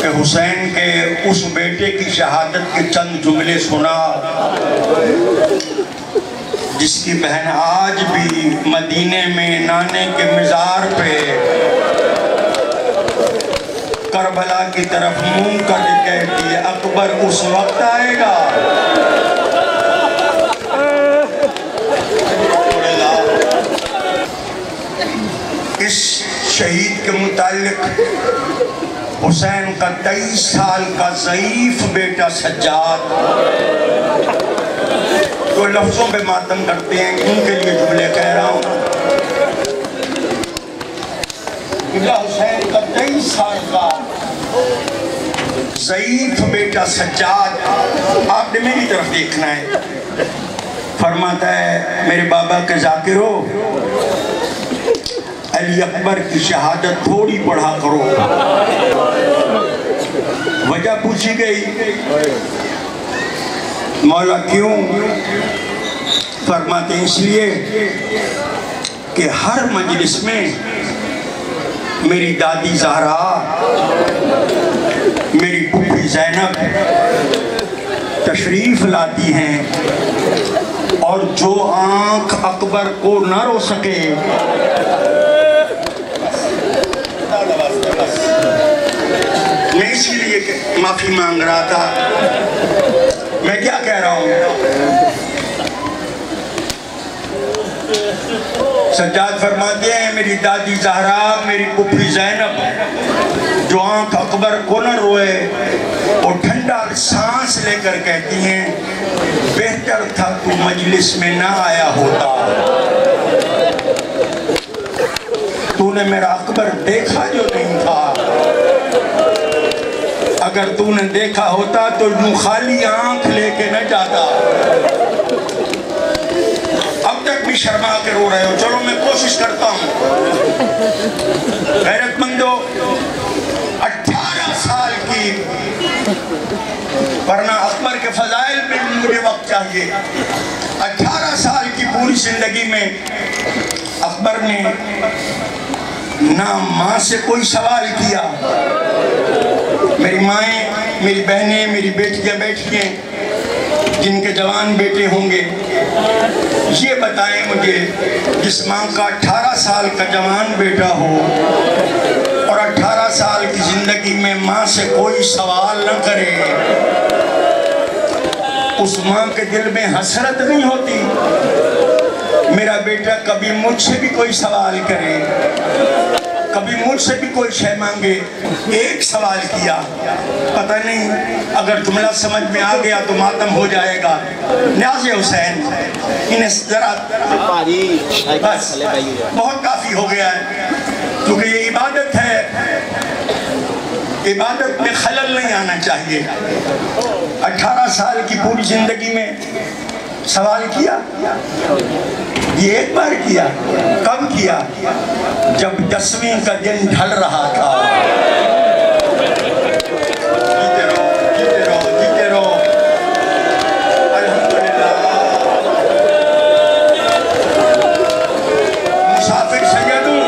کہ حسین کے اس بیٹے کی شہادت کے چند جملے سنا جس کی بہن آج بھی مدینے میں نانے کے مزار پہ کربلا کی طرف منہ کر کہتی ہے اکبر اس وقت آئے گا اس شہید کے متعلق حسین کا 23 سال کا ضعیف بیٹا سجاد جو لفظوں پہ ماتم کرتے ہیں ان کے لیے جملے کہہ رہا ہوں حسین کا 23 سال کا ضعیف بیٹا سجاد آپ نے میری طرف دیکھنا ہے فرماتا ہے میرے بابا کے ذاکرو علی اکبر کی شہادت تھوڑی پڑھا کرو وجہ پوچھی گئی مولا کیوں فرماتے ہیں اس لیے کہ ہر مجلس میں میری دادی زہرا میری پھوپھی زینب تشریف لاتی ہیں اور جو آنکھ اکبر کو نہ رو سکے میں اسی لیے معافی مانگ رہا تھا میں کیا کہہ رہا ہوں سجاد فرماتے ہیں میری دادی زہرا میری پھوپھی زینب جو آنکھ اکبر کو نہ روئے اور ٹھنڈا سانس لے کر کہتی ہیں بہتر تھا تو مجلس میں نہ آیا ہوتا تو نے میرا اکبر دیکھا جو نہیں تھا اگر تو نے دیکھا ہوتا تو یوں خالی آنکھ لے کے نہ جاتا اب تک بھی شرما کے رو رہے ہو چلو میں کوشش کرتا ہوں غیرت مندو 18 سال کی ورنہ اکبر کے فضائل میں مجھے وقت چاہیے 18 سال کی پوری زندگی میں اکبر نے نہ ماں سے کوئی سوال کیا میری مائیں میری بہنیں میری بیٹیاں بیٹھی ہیں جن کے جوان بیٹے ہوں گے یہ بتائیں مجھے جس ماں کا 18 سال کا جوان بیٹا ہو اور 18 سال کی زندگی میں ماں سے کوئی سوال نہ کرے اس ماں کے دل میں حسرت نہیں ہوتی میرا بیٹا کبھی مجھ سے بھی کوئی سوال کرے کبھی مجھ سے بھی کوئی شے مانگے ایک سوال کیا پتہ نہیں اگر جملہ سمجھ میں آ گیا تو ماتم ہو جائے گا نیاز حسین انہیں ذرا بس بہت کافی ہو گیا ہے کیونکہ یہ عبادت ہے عبادت میں خلل نہیں آنا چاہیے 18 سال کی پوری زندگی میں سوال کیا یہ ایک بار کیا کب کیا جب 10ویں کا دن ڈھل رہا تھا جیتے رہو الحمدللہ مسافر سید ہوں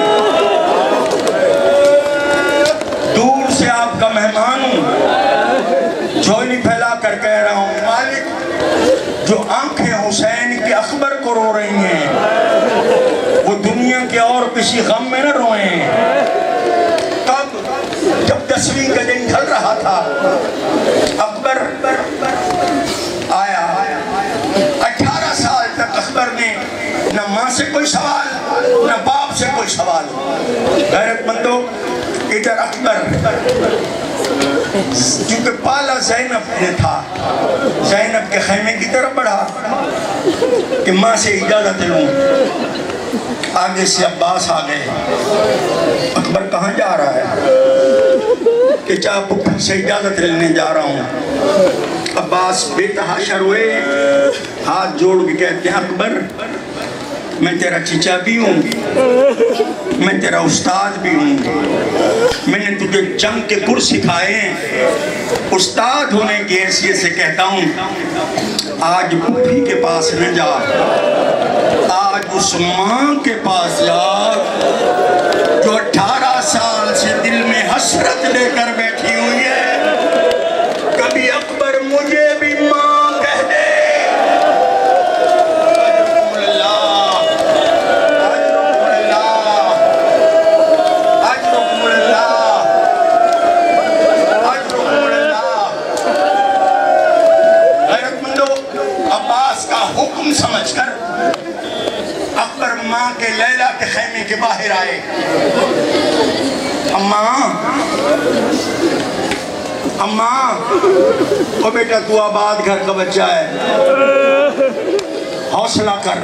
دور سے آپ کا مہمان ہوں جھولی پھیلا کر کہہ رہا ہوں مالک جو آنکھیں حسین کے اکبر کو رو رہی ہیں وہ دنیا کے اور کسی غم میں نہ روئیں کب جب 10ویں کا دن ڈھل رہا تھا اکبر آیا 18 سال تک اکبر نے نہ ماں سے کوئی سوال نہ باپ سے کوئی سوال غیرت مندو ادھر اکبر کیونکہ پالا زینب نے تھا زینب کے خیمے کی طرف بڑھا کہ ماں سے اجازت لوں آگے سے عباس آ گئے اکبر کہاں جا رہا ہے کہ چاہ پپی سے اجازت لینے جا رہا ہوں عباس بے تحاشا روئے ہاتھ جوڑ کے کہتے ہیں اکبر میں تیرا چچا بھی ہوں میں تیرا استاد بھی ہوں میں نے تجھے جنگ کے گر سکھائے ہیں استاد ہونے کی حیثیت سے کہتا ہوں آج پھوپھی کے پاس نہ جا آج اس ماں کے پاس جا جو 18 سال سے دل میں حسرت لے کر بیٹھی ہوئی ہے باہر آئے، اماں او بیٹا تو آباد گھر کا بچہ ہے، حوصلہ کر،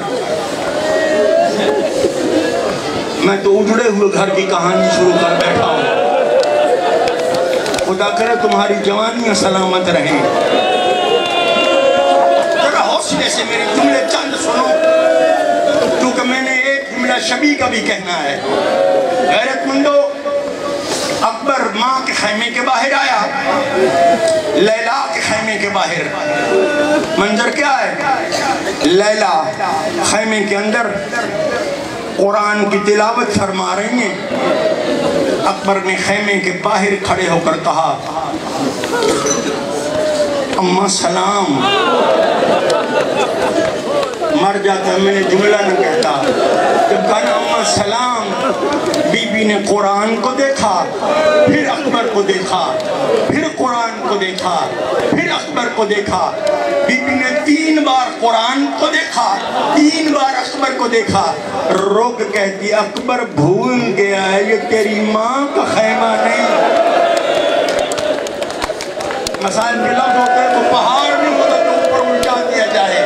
میں تو اجڑے ہوئے گھر کی کہانی شروع کر بیٹھا ہوں، خدا کرے تمہاری جوانیاں سلامت رہیں۔ ذرا حوصلے سے میرے جملے چند سنو، کیونکہ میں نے ایک جملہ شبیہ کا بھی کہنا ہے۔ غیرت مندو، اکبر ماں کے خیمے کے باہر آیا، لیلا کے خیمے کے باہر، منظر کیا ہے؟ لیلا خیمے کے اندر قرآن کی تلاوت فرما رہی ہیں۔ اکبر نے خیمے کے باہر کھڑے ہو کر کہا، اماں سلام۔ مر جاتا میں نے جملہ نہ کہتا، جب کہا اماں سلام، بی بی نے قرآن کو دیکھا، پھر اکبر کو دیکھا، پھر قرآن کو دیکھا، پھر اکبر کو دیکھا، بی بی نے 3 بار قرآن کو دیکھا، 3 بار اکبر کو دیکھا، روک کہتی اکبر بھول گیا ہے یہ تیری ماں کا خیمہ نہیں۔ مسائل کے لفظ ہوتے ہیں تو پہاڑ نہیں ہوتا تو اوپر الٹا دیا جائے،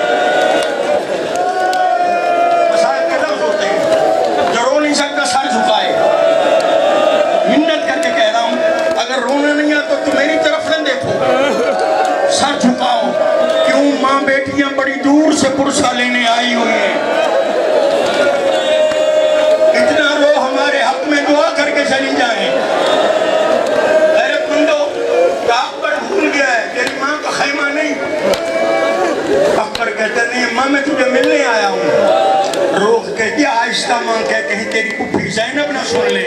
مسائل کے لفظ ہوتے ہیں، جو رو نہیں سکتا سر جھکائے۔ منت کر کے کہہ رہا ہوں، اگر رونا نہیں آتا تو میری طرف نہ دیکھو، سر جھکاؤ، کیوں ماں بیٹیاں بڑی دور سے پرسہ لینے آئی ہوئی ہیں، اتنا رو ہمارے حق میں دعا کر کے چلی جائیں۔ غیرت مندو، اکبر بھول گیا ہے تیری ماں کا خیمہ نہیں۔ اکبر کہتے نہیں ماں میں تجھے ملنے آیا ہوں، روح کہتی آہستہ ماں کہیں تیری پھوپھی زینب نہ سن لے۔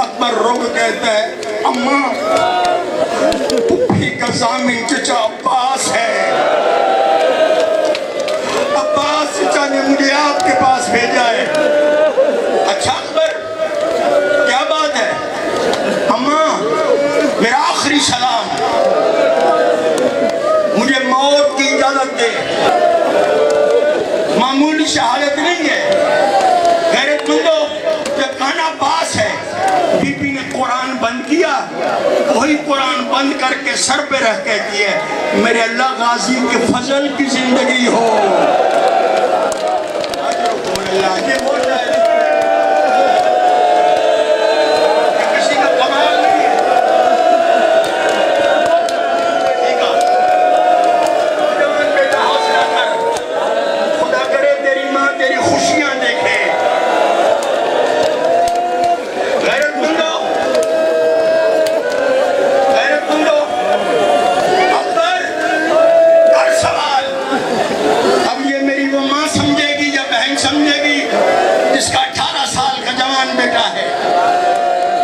اکبر روح کہتا ہے اماں پھوپھی کا ضامن چچا عباس ہے، عباس چچا نے مجھے آپ کے پاس بھیجا ہے۔ اچھا اکبر کیا بات ہے؟ اماں میرا آخری سلام، مجھے موت کی اجازت دے، معمولی شہادت نہیں ہے۔ غیرت مندو، جب کہنا عباس ہے، بی بی نے قرآن بند کیا، وہی قرآن بند کر کے سر پہ رہ کہتی ہے میرے اللہ غازی کے فضل کی زندگی ہو۔ اللہ یہ بول رہا ہے، کسی کا کمال نہیں ہے۔ ٹھیک ہے، جوان بیٹا حوصلہ کر، خدا کرے تیری ماں تیری خوشیاں دیکھے۔ غیرت مندو، غیرت مندو، اکبر ہر سوال، اب یہ میری وہ ماں سمجھے گی یا بہن سمجھے گی جس کا 18 سال کا جوان بیٹا ہے؟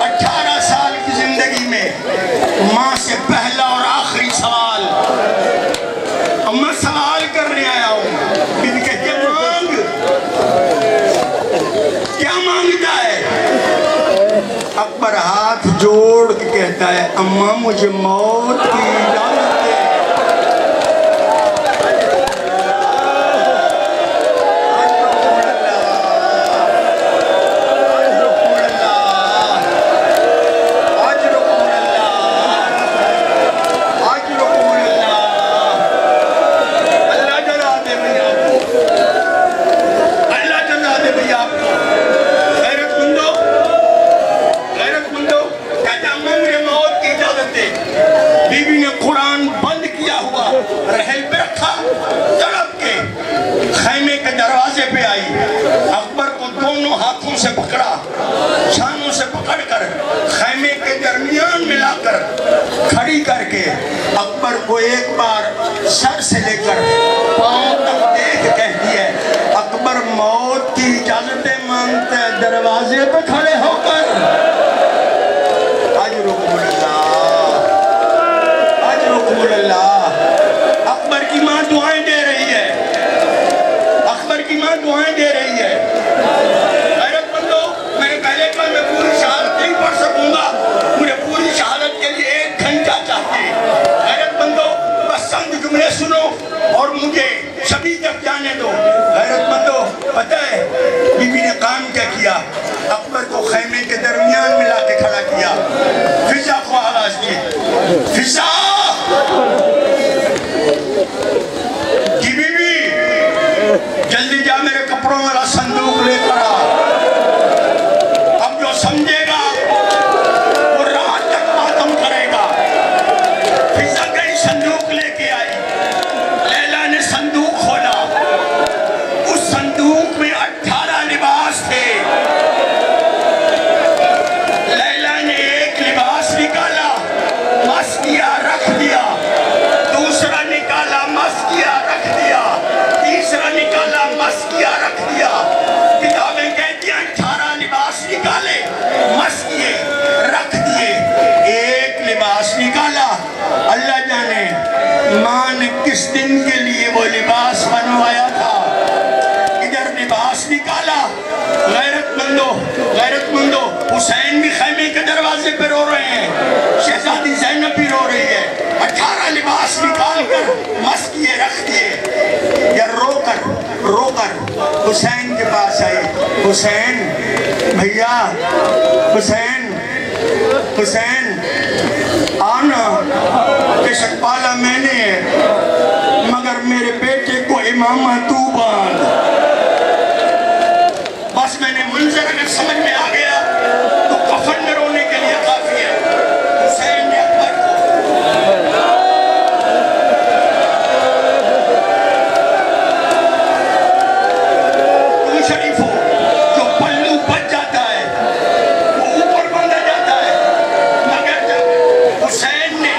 18 سال کی زندگی میں ماں سے پہلا اور آخری سوال، میں سوال کرنے آیا ہوں، بی بی کہتی ہے مانگ، کیا مانگتا ہے؟ اکبر ہاتھ جوڑ کے کہتا ہے اماں مجھے موت کی اجازت دے۔ رحل پہ رکھا، تڑپ کے خیمے کے دروازے پہ آئی، اکبر کو دونوں ہاتھوں سے پکڑا، شانوں سے پکڑ کر خیمے کے درمیان ملا کر کھڑی کر کے اکبر کو ایک بار سر سے لے کر پاؤں تک دیکھ کہتی ہے اکبر موت کی اجازتیں مانگتا ہے دروازے پہ کھڑے ہو کر۔ اجرکم اللہ، اجرکم اللہ۔ اکبر کی ماں دعائیں دے رہی ہے، اکبر کی ماں دعائیں دے رہی ہے۔ غیرت مندو، میں نے پہلے کل میں دروازے پہ رو رہے ہیں، شہزادی زینب بھی رو رہی ہے، 18 لباس نکال کر مس کیے رکھ دیے، یا رو کر حسین کے پاس آئے، حسین بھیا، حسین آنا، کہ شکپالا میں نے ہے مگر میرے بیٹے کو امامہ تو باندھ۔ بس میں نے منظر اگر سمجھ میں آ گیا تو کفن میں رونے کے لیے کافی ہے۔ حسین نے اکبر کو تم شریف ہو، جو پلو بچ جاتا ہے وہ اوپر باندھا جاتا ہے، مگر جب حسین نے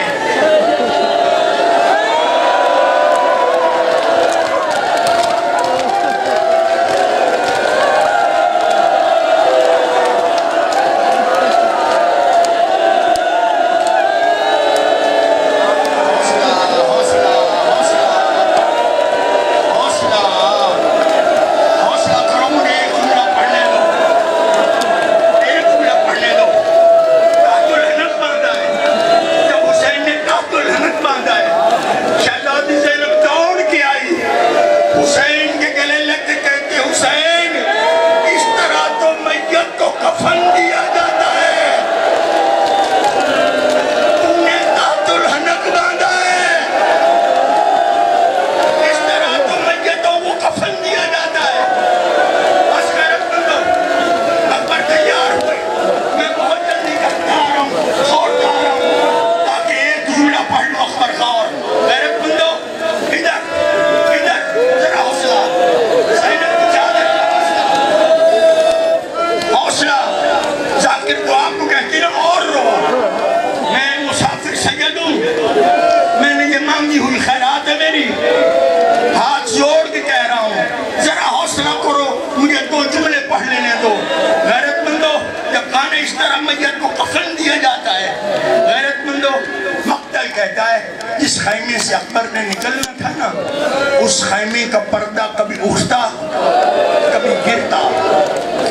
جس خیمے سے اکبر نے نکلنا تھا نا، اس خیمے کا پردہ کبھی اٹھتا کبھی گرتا،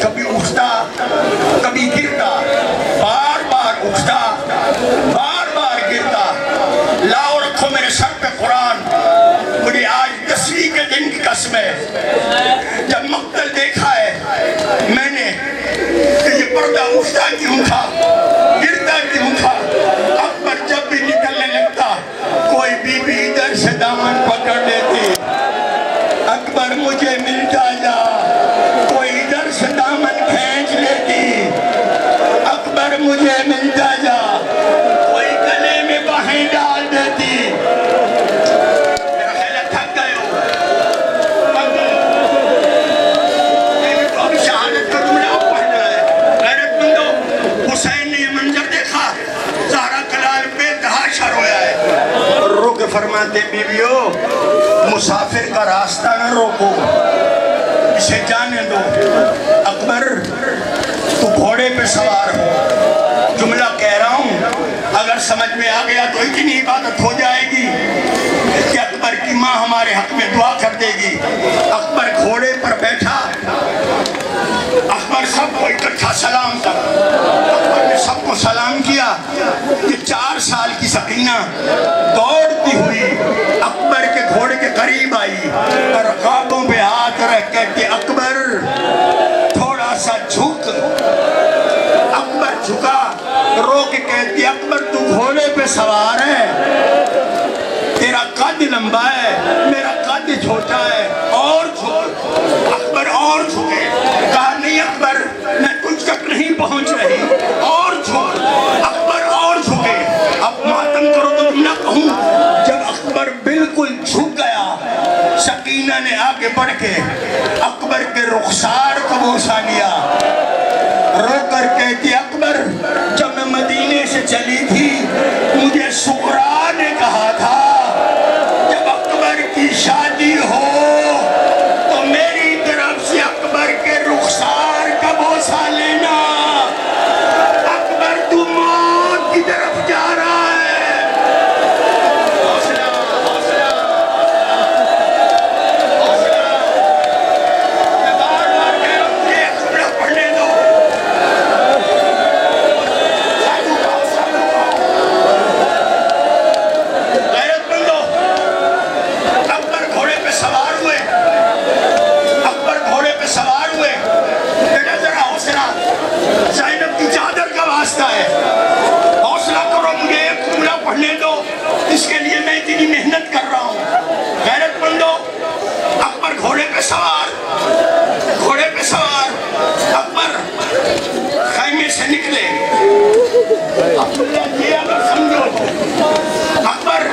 کبھی اٹھتا کبھی گرتا، بار بار اٹھتا بار بار گرتا۔ لاؤ رکھو میرے سر پہ قرآن، مجھے آج 10ویں کے دن کی قسم ہے، جب مقتل دیکھا ہے میں نے کہ یہ پردہ اٹھتا کیوں تھا، گرتا کیوں تھا۔ اکبر جب بھی نکلنے لگتا کوئی بی بی ادھر سے دامن پکڑ لیتی، اکبر مجھے ملتا جا، کوئی ادھر سے دامن کھینچ لیتی، اکبر مجھے ملتا جا، کوئی گلے میں باہیں ڈال دیتی۔ میرا خیال ہے تھک گئے ہو، تو اب شہادت کا جملہ اب پڑھنا ہے۔ غیرت مندو، حسین نے یہ منظر دیکھا، زہرا کلال بے تحاشا رویا ہے، رو کے فرماتے بیویو مسافر کا راستہ نہ روکو، اسے جانے دو۔ اکبر تو گھوڑے پہ سوار ہو، جملہ کہہ رہا ہوں اگر سمجھ میں آ گیا تو اتنی عبادت ہو جائے گی کہ اکبر کی ماں ہمارے حق میں دعا کر دے گی۔ اکبر گھوڑے پر بیٹھا، اکبر سب کو اکٹھا سلام کر، اکبر نے سب کو سلام کیا کہ 4 سال کی سکینہ دوڑتی ہوئی اکبر کے گھوڑے کے قریب آئی اور رکابوں پہ ہاتھ رکھ کہتے اکبر تھوڑا سا جھک۔ اکبر جھکا، رو کے کہتی اکبر تو گھوڑے پہ سوار ہے، تیرا قد لمبا ہے میرا قد چھوٹا ہے، اور جھک۔ اکبر اور جھکے، کہا نہیں اکبر میں کچھ تک نہیں پہنچ رہی، اور جھک۔ اکبر اور جھکے، اب ماتم کرو تو تم نہ کہوں۔ جب اکبر بالکل جھک گیا، سکینہ نے آگے بڑھ کے اکبر کے رخسار کو بوسا لیا، رو کر کہتی اکبر جب میں مدینے سے چلی تھی مجھے سغرا نے کہا تھا جب اکبر کی شادی ہو تو میری طرف سے اکبر کے رخسار کا بوسا لینا۔ واسطہ ہے، حوصلہ کرو، مجھے ایک جملہ پڑھنے دو، اس کے لیے میں اتنی محنت کر رہا ہوں۔ غیرت مندو، اکبر گھوڑے پہ سوار، اکبر خیمے سے نکلے۔ یہ اگر سمجھو اکبر،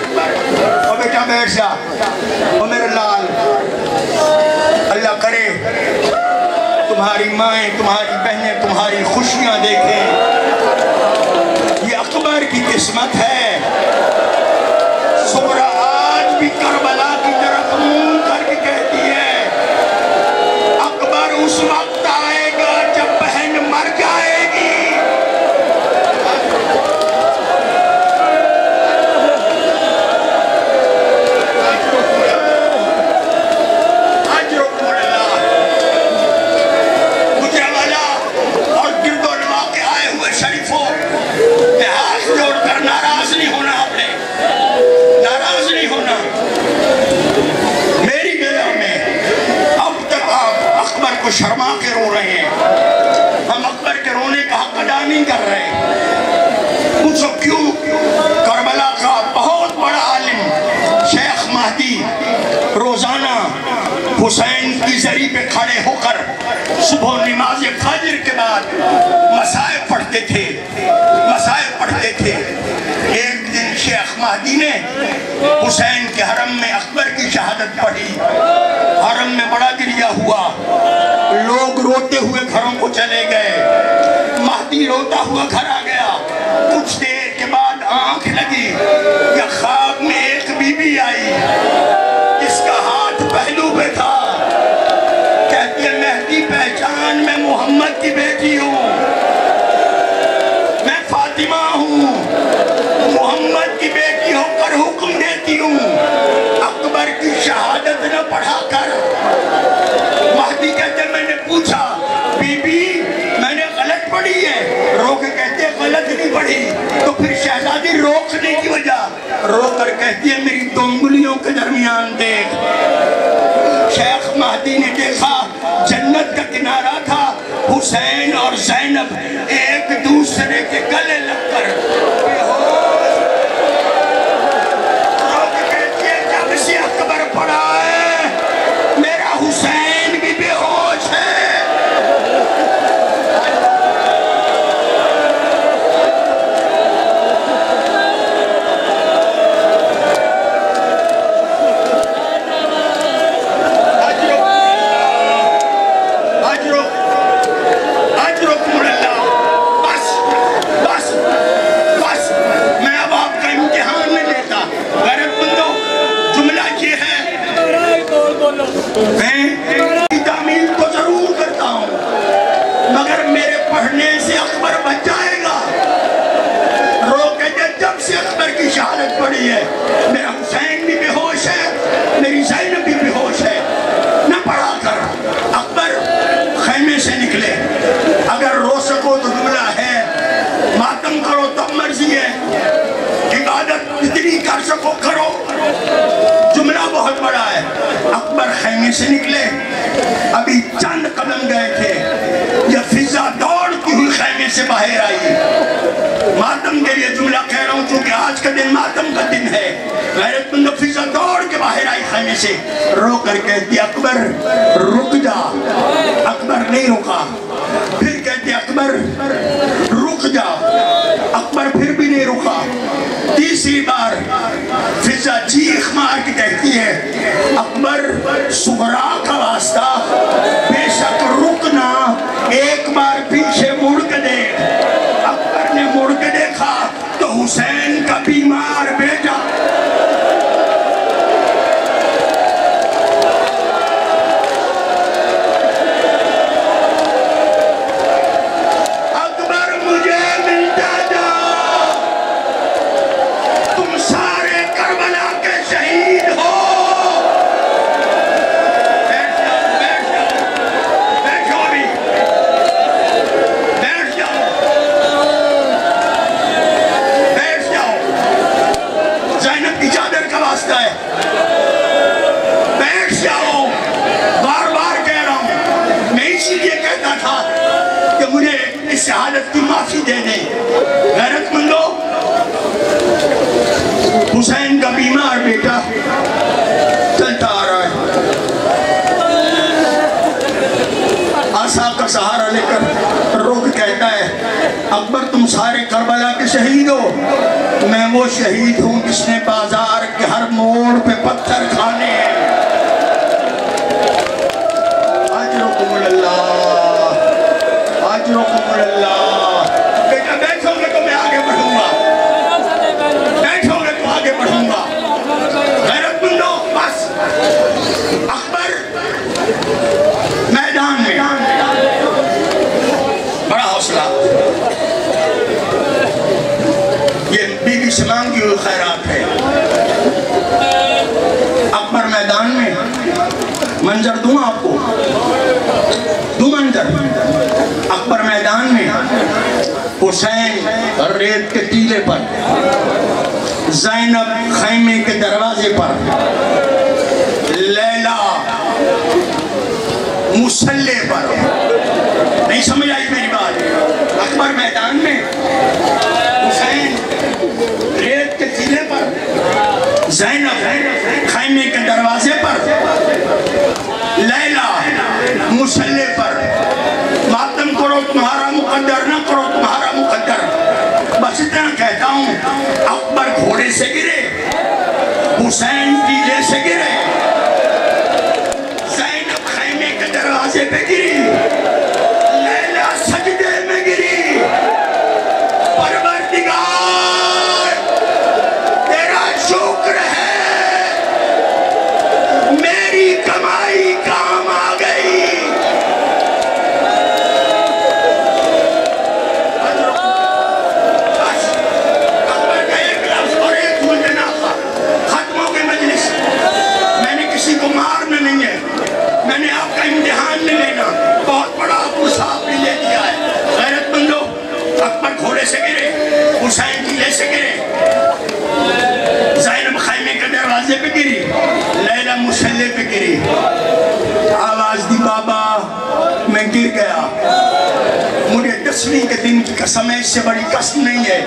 او بیٹا بیٹھ جا، او میرے لال، اللہ کرے تمہاری مائیں، تمہاری بہنیں تمہاری خوشیاں دیکھیں۔ یہ اکبر کی قسمت ہے۔ سغرا آج بھی کربلا کی طرف منہ کر کے کہتی ہے، اکبر اس وقت آئے گا جب بہن مر جائے گی۔ شرما کے رو رہے ہیں، ہم اکبر کے رونے کا حق ادا نہیں کر رہے۔ پوچھو کیوں؟ کربلا کا بہت بڑا عالم شیخ مہدی روزانہ حسین کی زری پہ کھڑے ہو کر صبح نماز فجر کے بعد مسائب پڑھتے تھے۔ ایک دن شیخ مہدی نے حسین کے حرم میں اکبر کی شہادت پڑھی، حرم میں بڑا گریہ ہوا، لوگ روتے ہوئے گھروں کو چلے گئے، مہدی روتا ہوا گھر آ گیا۔ کچھ دیر کے بعد آنکھ لگی کہ خواب میں ایک بی بی آئی، جس کا ہاتھ پہلو پہ تھا، کہتی ہے مہدی پہچان، میں محمد کی بیٹی ہوں، میں فاطمہ ہوں، محمد کی بیٹی ہو کر حکم دیتی ہوں اکبر کی شہادت نہ پڑھا کر۔ مہدی کہتے میں نے پوچھا بی بی میں نے غلط پڑھی ہے؟ رو کے کہتے غلط نہیں پڑھی، تو پھر شہزادی روکنے کی وجہ؟ رو کر کہتی ہے میری دو انگلیوں کے درمیان دیکھ۔ شیخ مہدی نے دیکھا جنت کا کنارہ تھا، حسین اور زینب ایک دوسرے کے گلے لگ کر رو کے کہتی ہے جب سے اکبر پڑا ہے میرا حسین بھی بے ہوش ہے۔ میں تعمیل تو ضرور کرتا ہوں مگر میرے پڑھنے سے اکبر بچ جائے گا۔ رو کہتے جب سے اکبر کی شہادت پڑھی ہے میرا حسین بھی بے ہوش ہے، میری زینب بھی بے ہوش ہے، نہ پڑھا کر۔ اکبر خیمے سے نکلے، اگر رو سکو تو جملہ ہے، ماتم کرو تب مرضی ہے، عبادت جتنی کر سکو کرو، جملہ بہت بڑا ہے۔ اکبر خیمے سے نکلے، ابھی چند قدم گئے تھے، یہ فضا دوڑتی ہوئی خیمے سے باہر آئی۔ ماتم کے لیے جملہ کہہ رہا ہوں چونکہ آج کا دن ماتم کا دن ہے۔ غیرت مند فضا دوڑ کے باہر آئی خیمے سے، رو کر کہتی اکبر رک جا۔ اکبر نہیں رکا، پھر کہتی اکبر رک جا، اکبر پھر بھی نہیں رکا۔ تیسری بار فضا چیخ مار کے کہتی ہے اکبر سغرا کا واسطہ بے شک رکنا، ایک بار پیچھے مڑ کے دیکھ۔ اکبر نے مڑ کے دیکھا تو حسین کا بیمار بیٹا وہ شہید ہوں جس نے بازار کے ہر موڑ پہ پتھر کھانے ہیں. اجرکم اللہ، اجرکم اللہ. بیٹا بیٹھو گے تو میں آگے بڑھوں گا، بیٹھو گے تو آگے بڑھوں گا. غیرت مندو بس. اکبر میدان میں بڑا حوصلہ. یہ بی بی سے مانگی ہوئی خیرات ہے. اکبر میدان میں منظر دوں آپ کو، دو منظر. اکبر میدان میں، حسین ریت کے ٹیلے پر، زینب خیمے کے دروازے پر، لیلا مسلح پر. نہیں سمجھ آئی میری بات؟ اکبر میدان میں، حسین ریت کے ٹیلے پر، زینب خیمے کے دروازے پر، لیلا مسلح پر. ماتم کرو تمہارا مقدر، نہ کرو تمہارا مقدر. بس اتنا کہتا ہوں، اکبر گھوڑے سے گرے، حسین ٹیلے سے گرے، زینب خیمے کے دروازے پہ گری، لیلا سجدے میں گری. پروردگار تیرا شکر ہے، میری کمائی کام آ گئی. اکبر کا ایک لفظ اور ایک پھول جناخہ ختم ہو گئی مجلس. میں نے کسی کو مارنا نہیں ہے، میں نے آپ کا امتحان نہیں لینا. بہت بڑا آپ کو صاحب نے لے دیا ہے. غیرت مندو، اکبر گھوڑے سے گرے، حسین ٹیلے سے گرے، زینب خیمے کے دروازے پہ گری، لیلا مسلح پہ گری. آواز دی بابا میں گر گیا. مجھے 10ویں کے دن کی قسم ہے، اس سے بڑی قسم نہیں ہے.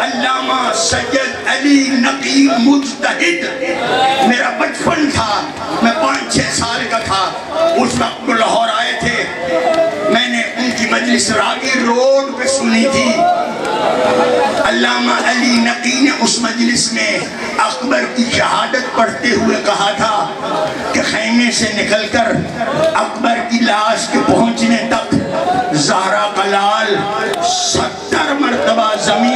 علامہ سید علی نقی مجتہد میرا بچپن تھا، میں 5-6 سال کا تھا. اس وقت وہ لاہور آئے تھے، میں نے ان کی مجلس راگیر روڈ پہ سنی تھی. علامہ علی نقی نے اس مجلس میں اکبر کی شہادت پڑھتے ہوئے کہا تھا کہ خیمے سے نکل کر اکبر کی لاش کے پہنچنے تک زہرا کا لال 70 مرتبہ زمین